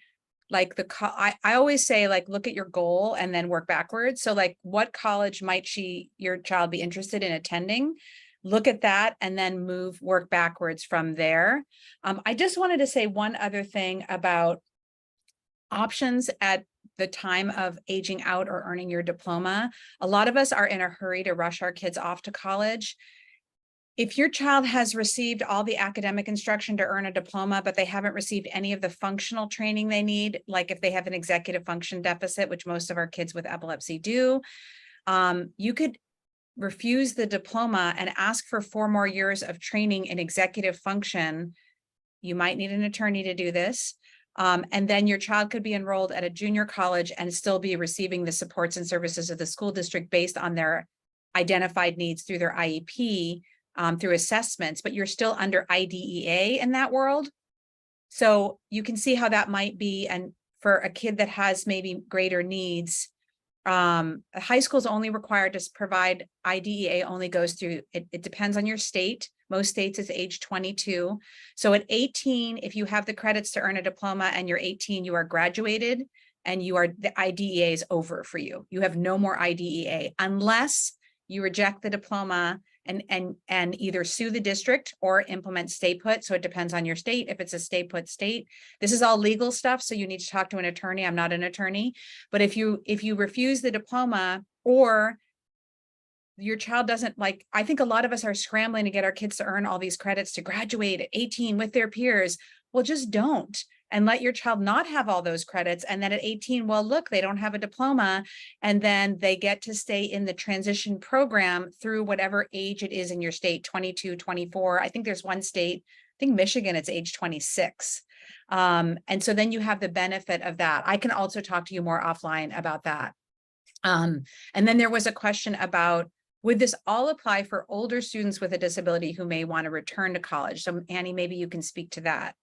like I always say, like, look at your goal and then work backwards. So like, what college might your child be interested in attending? Look at that and then work backwards from there. I just wanted to say one other thing about options at the time of aging out or earning your diploma. A lot of us are in a hurry to rush our kids off to college. If your child has received all the academic instruction to earn a diploma, but they haven't received any of the functional training they need, like if they have an executive function deficit, which most of our kids with epilepsy do, you could refuse the diploma and ask for 4 more years of training in executive function. You might need an attorney to do this. And then your child could be enrolled at a junior college and still be receiving the supports and services of the school district based on their identified needs through their IEP, through assessments, but you're still under IDEA in that world. So you can see how that might be. And for a kid that has maybe greater needs, high school is only required to provide IDEA, only goes through, it depends on your state. Most states it's age 22. So at 18, if you have the credits to earn a diploma and you're 18, you are graduated and the IDEA is over for you. You have no more IDEA unless you reject the diploma and either sue the district or implement stay put. So it depends on your state. If it's a stay put state, this is all legal stuff. So you need to talk to an attorney. I'm not an attorney, but if you refuse the diploma, or your child doesn't, like, I think a lot of us are scrambling to get our kids to earn all these credits to graduate at 18 with their peers. Well, just don't, and let your child not have all those credits. And then at 18, well, look, they don't have a diploma. And then they get to stay in the transition program through whatever age it is in your state, 22, 24. I think there's one state, I think Michigan, it's age 26. And so then you have the benefit of that. I can also talk to you more offline about that. And then there was a question about, would this all apply for older students with a disability who may want to return to college? So Annie, maybe you can speak to that.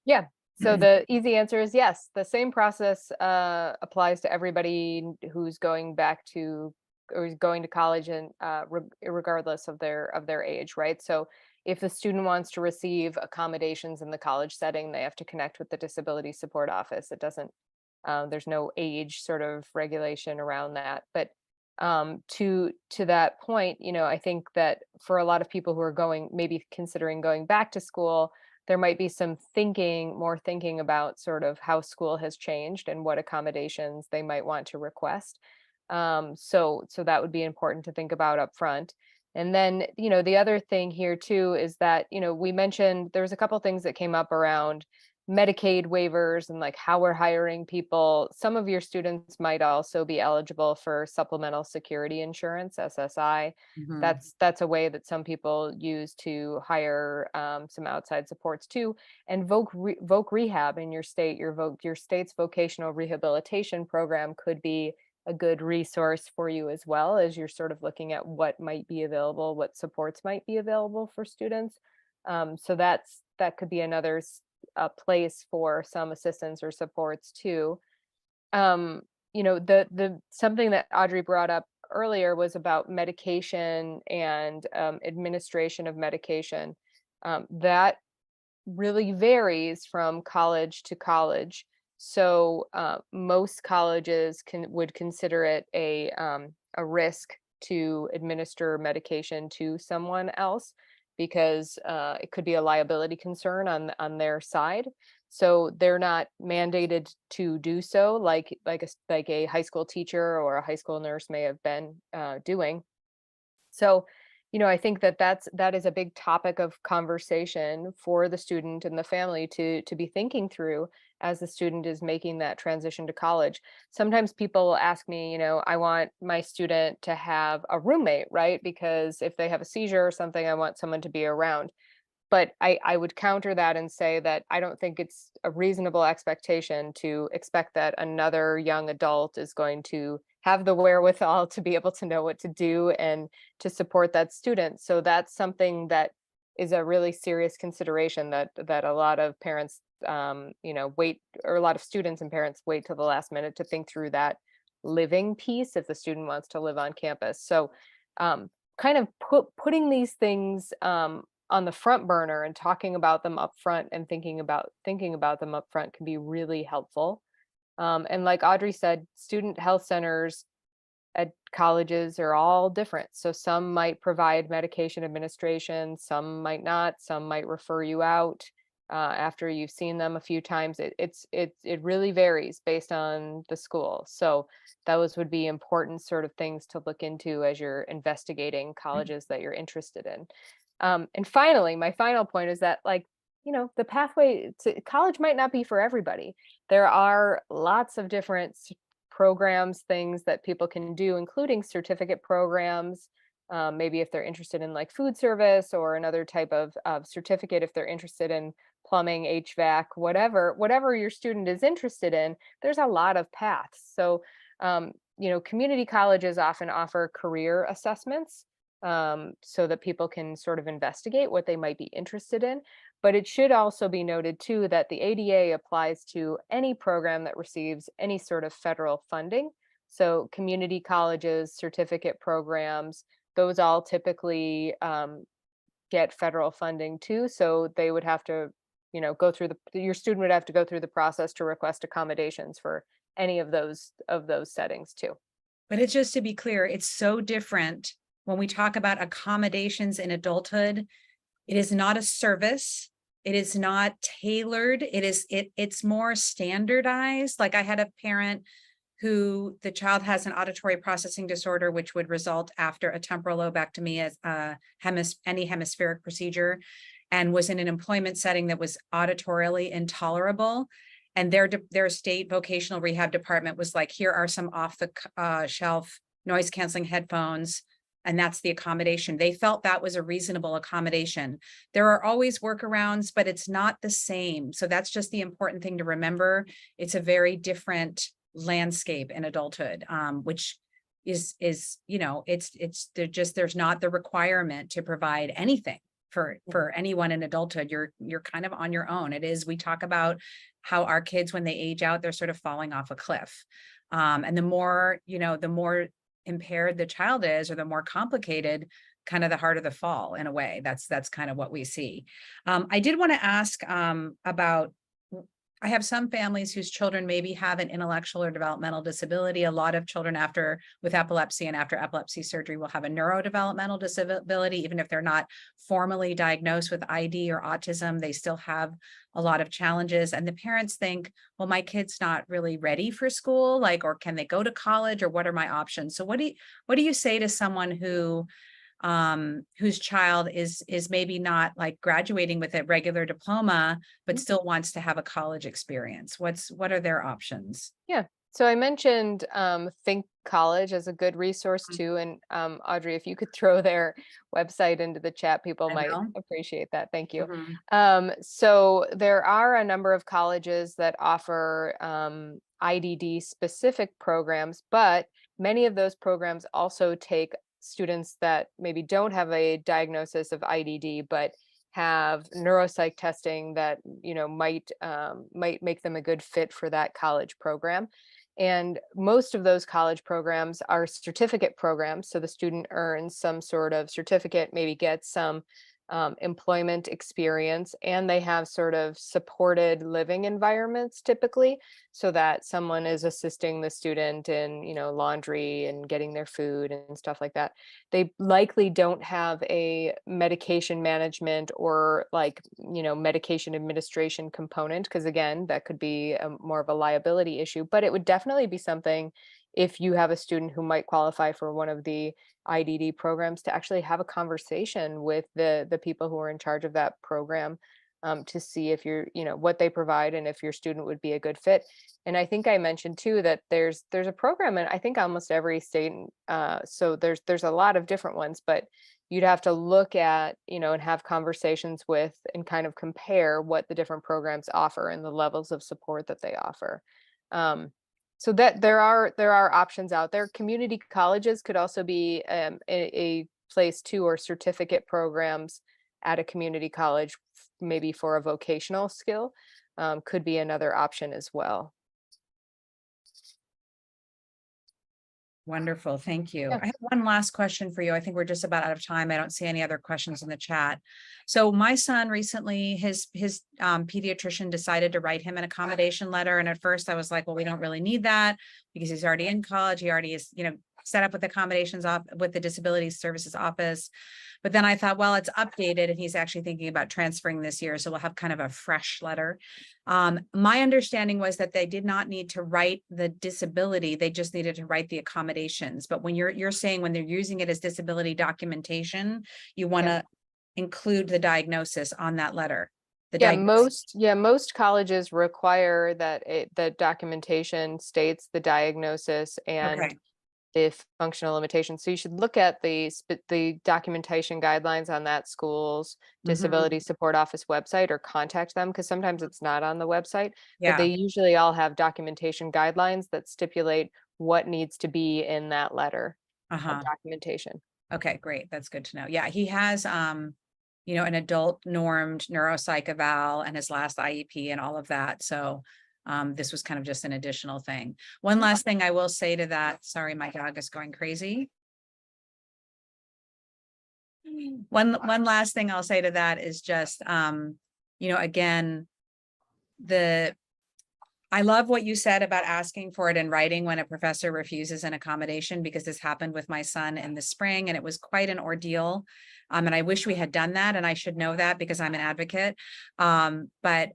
Yeah. So the easy answer is yes. The same process applies to everybody who's going back to or is going to college, and regardless of their age, right? So if the student wants to receive accommodations in the college setting, they have to connect with the disability support office. It doesn't there's no age sort of regulation around that. But to that point, I think that for a lot of people who are maybe considering going back to school, there might be some more thinking about sort of how school has changed and what accommodations they might want to request. So that would be important to think about up front. And then, the other thing here too is that, we mentioned there was a couple things that came up around Medicaid waivers and like how we're hiring people. Some of your students might also be eligible for supplemental security insurance, SSI. That's a way that some people use to hire some outside supports too. And Voc Rehab in your state, your state's vocational rehabilitation program could be a good resource for you as well, as you're sort of looking at what might be available, what supports might be available for students. So that could be another a place for some assistance or supports too. The something that Audrey brought up earlier was about medication and administration of medication. That really varies from college to college. So most colleges would consider it a risk to administer medication to someone else, because it could be a liability concern on their side. So they're not mandated to do so, like a high school teacher or a high school nurse may have been doing. So, I think that is a big topic of conversation for the student and the family to be thinking through as the student is making that transition to college. Sometimes people ask me, I want my student to have a roommate, right? Because if they have a seizure or something, I want someone to be around. But I would counter that and say that I don't think it's a reasonable expectation to expect that another young adult is going to have the wherewithal to be able to know what to do and to support that student. So that's something that is a really serious consideration that a lot of parents, wait, or a lot of students and parents wait till the last minute to think through that living piece if the student wants to live on campus. So kind of putting these things on the front burner and talking about them up front and thinking about them up front can be really helpful. And like Audrey said, student health centers at colleges are all different. So some might provide medication administration, some might not, some might refer you out after you've seen them a few times. It really varies based on the school. So those would be important sort of things to look into as you're investigating colleges that you're interested in. And finally, my final point is that, like, the pathway to college might not be for everybody. There are lots of different programs, things that people can do, including certificate programs. Maybe if they're interested in like food service or another type of certificate, if they're interested in plumbing, HVAC, whatever your student is interested in, there's a lot of paths. So, community colleges often offer career assessments, so that people can sort of investigate what they might be interested in. But it should also be noted too that the ADA applies to any program that receives any sort of federal funding. So community colleges, certificate programs, those all typically get federal funding too. So they would have to, go through your student would have to go through the process to request accommodations for any of those settings too. But it's just to be clear, it's so different when we talk about accommodations in adulthood. It is not a service. It is not tailored. It's more standardized. Like I had a parent who the child has an auditory processing disorder, which would result after a temporal lobectomy as any hemispheric procedure, and was in an employment setting that was auditorily intolerable. And their state vocational rehab department was like, here are some off the shelf noise canceling headphones. And that's the accommodation. They felt that was a reasonable accommodation. There are always workarounds, but it's not the same. So that's just the important thing to remember. It's a very different landscape in adulthood, which is there's not the requirement to provide anything for anyone in adulthood. You're kind of on your own. We talk about how our kids, when they age out, they're sort of falling off a cliff. And the more impaired the child is, or the more complicated, kind of the harder the fall in a way. That's kind of what we see. I did want to ask about, I have some families whose children maybe have an intellectual or developmental disability. A lot of children with epilepsy and after epilepsy surgery will have a neurodevelopmental disability. Even if they're not formally diagnosed with ID or autism, they still have a lot of challenges. And the parents think, well, my kid's not really ready for school, or can they go to college, or what are my options? So what do you say to someone whose child is maybe not like graduating with a regular diploma, but still wants to have a college experience? What are their options? Yeah. So I mentioned Think College as a good resource too. And Audrey, if you could throw their website into the chat, people I might will. appreciate that. Thank you. Mhm. So there are a number of colleges that offer IDD specific programs, but many of those programs also take students that maybe don't have a diagnosis of IDD, but have neuropsych testing that might make them a good fit for that college program. And most of those college programs are certificate programs, so the student earns some sort of certificate, maybe gets some employment experience, and they have sort of supported living environments typically, so that someone is assisting the student in laundry and getting their food and stuff like that. They likely don't have a medication management or medication administration component, because again, that could be more of a liability issue, but it would definitely be something, if you have a student who might qualify for one of the IDD programs, to actually have a conversation with the people who are in charge of that program, to see if what they provide and if your student would be a good fit. And I think I mentioned too that there's a program in, I think, almost every state. So there's a lot of different ones, but you'd have to look at, and have conversations with and kind of compare what the different programs offer and the levels of support that they offer. So that there are options out there. Community colleges could also be a place too, or certificate programs at a community college, maybe for a vocational skill, could be another option as well. Wonderful. Thank you. Yeah. I have one last question for you. I think we're just about out of time. I don't see any other questions in the chat. So my son recently, his pediatrician decided to write him an accommodation letter. And at first I was like, well, we don't really need that because he's already in college. He already is, set up with accommodations with the Disability Services Office. But then I thought, well, it's updated and he's actually thinking about transferring this year. So we'll have kind of a fresh letter. My understanding was that they did not need to write the disability. They just needed to write the accommodations. But when you're saying when they're using it as disability documentation, you want to include the diagnosis on that letter? The diagnosis. Most colleges require that the documentation states the diagnosis and Okay. the functional limitations. So you should look at the documentation guidelines on that school's Mhm. disability support office website, or contact them, because sometimes it's not on the website, but they Yeah. usually all have documentation guidelines that stipulate what needs to be in that letter of Uh-huh. documentation. Okay, great. That's good to know. Yeah, he has an adult normed neuropsych eval and his last IEP and all of that. So this was kind of just an additional thing. One last thing I will say to that. Sorry, my dog is going crazy. One last thing I'll say to that is just again, the I love what you said about asking for it in writing when a professor refuses an accommodation, because this happened with my son in the spring and it was quite an ordeal. And I wish we had done that, and I should know that because I'm an advocate. But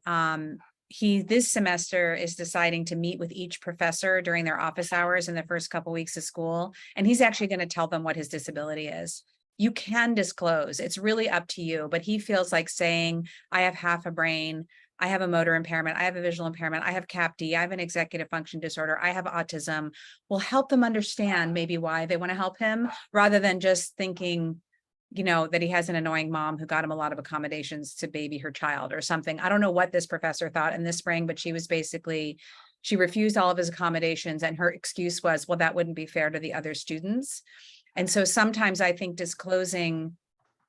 he this semester is deciding to meet with each professor during their office hours in the first couple weeks of school. And he's actually going to tell them what his disability is. You can disclose, it's really up to you, but he feels like saying, I have half a brain, I have a motor impairment, I have a visual impairment, I have CAPD, I have an executive function disorder, I have autism, will help them understand maybe why they want to help him, rather than just thinking, that he has an annoying mom who got him a lot of accommodations to baby her child or something. I don't know what this professor thought in this spring, but she refused all of his accommodations, and her excuse was, well, that wouldn't be fair to the other students. And so sometimes I think disclosing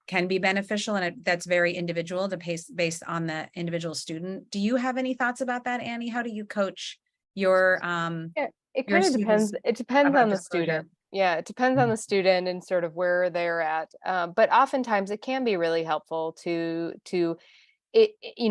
can be beneficial, and that's very individual to based on the individual student. Do you have any thoughts about that, Annie? How do you coach your Yeah, it your kind of depends. students It depends about on the disclosure? student. Yeah, it depends on the student and sort of where they're at. But oftentimes it can be really helpful to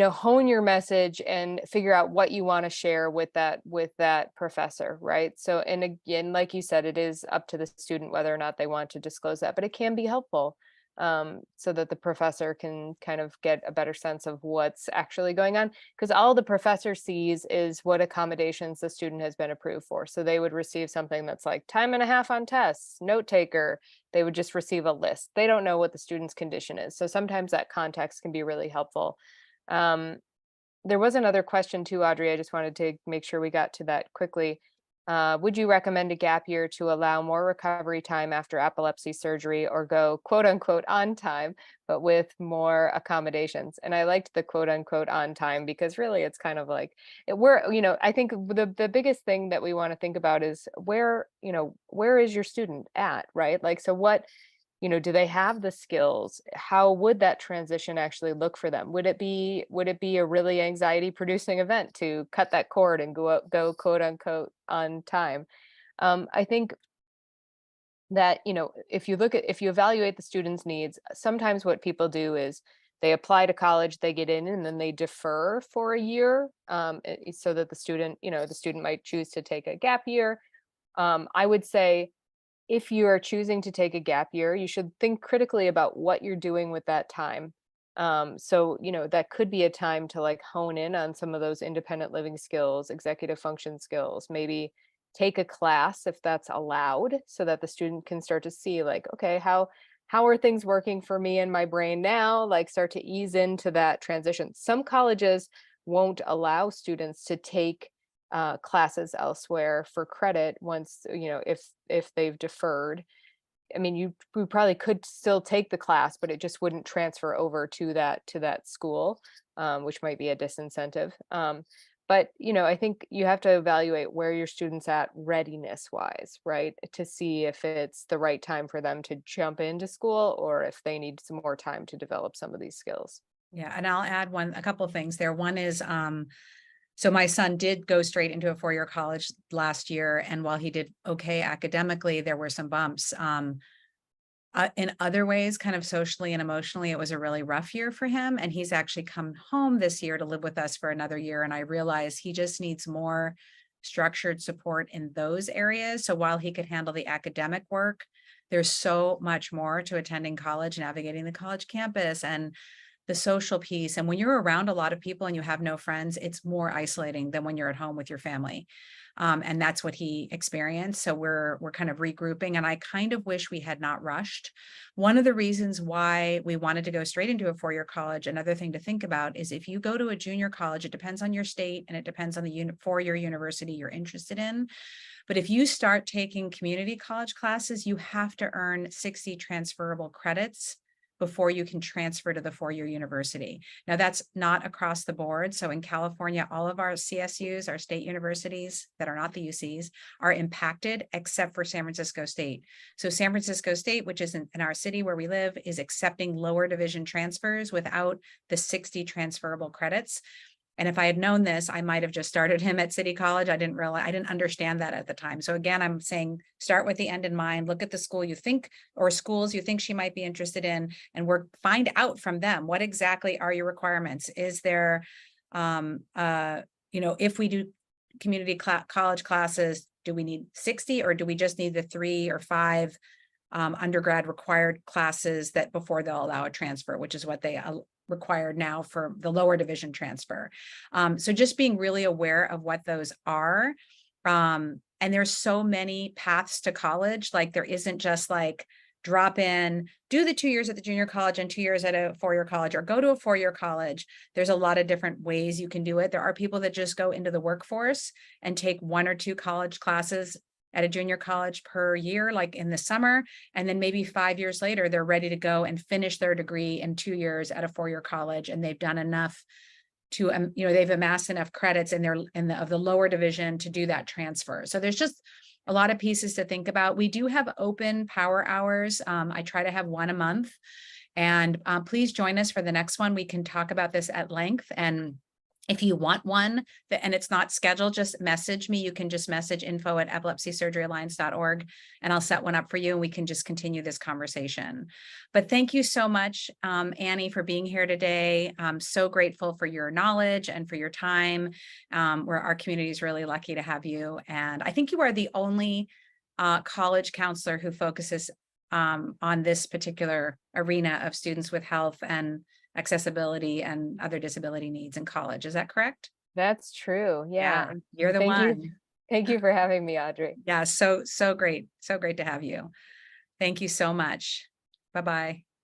hone your message and figure out what you want to share with that professor, right? So, and again, like you said, it is up to the student whether or not they want to disclose that, but it can be helpful, so that the professor can kind of get a better sense of what's actually going on, because all the professor sees is what accommodations the student has been approved for. So they would receive something that's like time and a half on tests, note taker. They would just receive a list. They don't know what the student's condition is. So sometimes that context can be really helpful. um, there was another question too, Audrey. I just wanted to make sure we got to that quickly. Would you recommend a gap year to allow more recovery time after epilepsy surgery, or go quote unquote on time, but with more accommodations? And I liked the quote unquote on time, because really it's kind of like I think the biggest thing that we want to think about is where is your student at, right? Like, so what, do they have the skills? How would that transition actually look for them? Would it be a really anxiety producing event to cut that cord and go quote unquote on time? I think that, if you evaluate the student's needs, sometimes what people do is they apply to college, they get in, and then they defer for a year, so that the student might choose to take a gap year. I would say, if you are choosing to take a gap year, you should think critically about what you're doing with that time. So, that could be a time to like hone in on some of those independent living skills, executive function skills, maybe take a class if that's allowed, so that the student can start to see like, okay, how are things working for me and my brain now? Like, start to ease into that transition. Some colleges won't allow students to take classes elsewhere for credit once, if they've deferred. I mean, we probably could still take the class, but it just wouldn't transfer over to that school, which might be a disincentive. But I think you have to evaluate where your students at readiness wise, right? To see if it's the right time for them to jump into school, or if they need some more time to develop some of these skills. Yeah, and I'll add a couple of things there. One is so my son did go straight into a four-year college last year, and while he did okay academically, there were some bumps. In other ways, kind of socially and emotionally, it was a really rough year for him. And he's actually come home this year to live with us for another year. And I realize he just needs more structured support in those areas. So while he could handle the academic work, there's so much more to attending college, navigating the college campus, and the social piece. And when you're around a lot of people and you have no friends, it's more isolating than when you're at home with your family. And that's what he experienced. So we're kind of regrouping, and I kind of wish we had not rushed. One of the reasons why we wanted to go straight into a four-year college, another thing to think about is if you go to a junior college, it depends on your state and it depends on the four-year university you're interested in. But if you start taking community college classes, you have to earn 60 transferable credits before you can transfer to the four-year university. Now, that's not across the board. So in California, all of our CSUs, our state universities that are not the UCs, are impacted except for San Francisco State. So San Francisco State, which is in our city where we live, is accepting lower division transfers without the 60 transferable credits. And if I had known this, I might have just started him at City College. I didn't understand that at the time. So again, I'm saying start with the end in mind, look at the school you think, or schools you think she might be interested in, and find out from them, what exactly are your requirements? Is there, if we do community college classes, do we need 60 or do we just need the 3 or 5 undergrad required classes that before they'll allow a transfer, which is what they required now for the lower division transfer. So just being really aware of what those are. And there's so many paths to college. Like there isn't just like drop in, do the 2 years at the junior college and 2 years at a four-year college, or go to a four-year college. There's a lot of different ways you can do it. There are people that just go into the workforce and take 1 or 2 college classes at a junior college per year, like in the summer. And then maybe 5 years later, they're ready to go and finish their degree in 2 years at a four-year college. And they've done enough to, they've amassed enough credits in the lower division to do that transfer. So there's just a lot of pieces to think about. We do have open power hours. I try to have 1 a month, and please join us for the next one. We can talk about this at length. And if you want one and it's not scheduled, just message me. You can just message info@epilepsysurgeryalliance.org and I'll set one up for you and we can just continue this conversation. But thank you so much, Annie, for being here today. I'm so grateful for your knowledge and for your time. Our community is really lucky to have you. And I think you are the only college counselor who focuses on this particular arena of students with health and accessibility and other disability needs in college. Is that correct? That's true. Yeah. You're the Thank one. you. Thank you for having me, Audrey. Yeah, so great. So great to have you. Thank you so much. Bye-bye.